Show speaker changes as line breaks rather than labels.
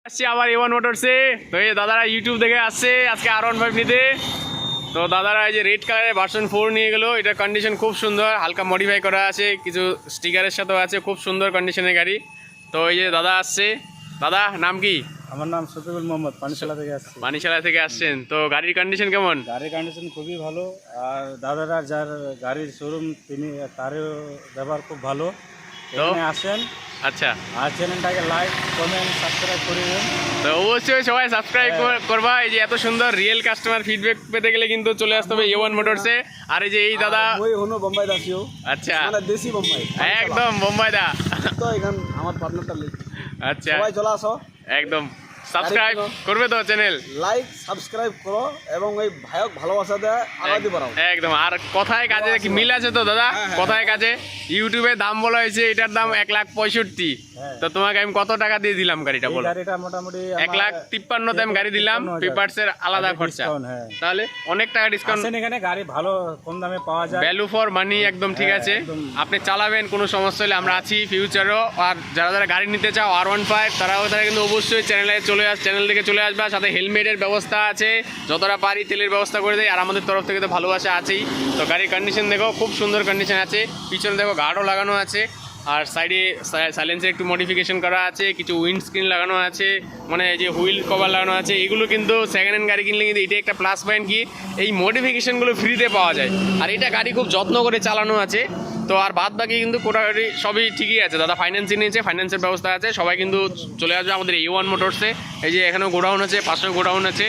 আসছি আবার A1 মোটরসে। তো এই দাদারা ইউটিউব থেকে আসছে আজকে R15 নিতে। তো দাদারা এই যে রেড কালারের ভার্সন 4 নিয়ে গেলো। এটার কন্ডিশন খুব সুন্দর, হালকা মডিফাই করা আছে, কিছু স্টিকারের সাথেও আছে, খুব সুন্দর কন্ডিশনের গাড়ি। তো এই যে দাদা আসছে। দাদা নাম কি?
আমার নাম শফিকুল মোহাম্মদ, পানিশালা থেকে আসছি।
পানিশালা থেকে আসছেন। তো গাড়ির কন্ডিশন কেমন?
গাড়ির কন্ডিশন খুবই ভালো, আর দাদারা যার গাড়ির শোরুম তিনি তারও ব্যবহার খুব ভালো। এখানে আসেন।
আচ্ছা,
আর চ্যানেলটাকে লাইক কমেন্ট সাবস্ক্রাইব করে দিন।
তো অবশ্যই সবাই সাবস্ক্রাইব করবা। এই যে এত সুন্দর রিয়েল কাস্টমার ফিডব্যাক পেতে গেলে কিন্তু চলে আসতে হবে A1 মোটরসে। আর এই যে এই দাদা,
ওই হনো বোম্বাই দাসিও,
আচ্ছা
মানে দেশি বোম্বাই,
একদম বোম্বাই দা।
তো এখান আমার পার্টনারটা
আচ্ছা,
সবাই চলে আসো,
একদম সাবস্ক্রাইব করবে তো চ্যানেল,
লাইক সাবস্ক্রাইব করো এবং এই ভাইক ভালোবাসা দেয় আগাতে পারো
একদম। আর কথায় কাজে কি মিল আছে তো দাদা? কথায় কাজে ইউটিউবে দাম বলা হয়েছে এটার দাম 1,65,000। তো তোমাকে আমি কত টাকা দিয়ে দিলাম গাড়িটা বলো?
গাড়িটা মোটামুটি
1,53,000 তে আমি গাড়ি দিলাম, পেপারসের আলাদা খরচা, তাহলে অনেক টাকা ডিসকাউন্ট।
এখানে গাড়ি ভালো কম দামে পাওয়া যায়,
ভ্যালু ফর মানি একদম ঠিক আছে। আপনি চালাবেন, কোনো সমস্যা হলে আমরা আছি ফিউচারও। আর যারা যারা গাড়ি নিতে চাও R15 তারাও তারা কিন্তু অবশ্যই চ্যানেল থেকে চলে আসবে। সাথে হেলমেটের ব্যবস্থা আছে, যতটা পারি তেলের ব্যবস্থা করে দেয়। আর আমাদের তরফ থেকে তো ভালোবাসা আছেই। তো গাড়ির কন্ডিশন দেখো, খুব সুন্দর কন্ডিশন আছে। পিছনে দেখো গার্ডও লাগানো আছে, আর সাইডে সাইলেন্সের একটু মডিফিকেশন করা আছে, কিছু উইন্ড স্ক্রিন লাগানো আছে, মানে যে হুইল কভার লাগানো আছে। এগুলো কিন্তু সেকেন্ড হ্যান্ড গাড়ি কিনলে কিন্তু এটা একটা প্লাস পয়েন্ট কি, এই মডিফিকেশনগুলো ফ্রিতে পাওয়া যায়। আর এটা গাড়ি খুব যত্ন করে চালানো আছে। তো আর বাদ বাকি কিন্তু কোটা গাড়ি সবই ঠিকই আছে। দাদা ফাইন্যান্সিং নিয়েছে, ফাইন্যান্সের ব্যবস্থা আছে। সবাই কিন্তু চলে আসবে আমাদের A1 মোটরসে। এই যে এখানেও গোডাউন আছে, পাশেও গোডাউন আছে।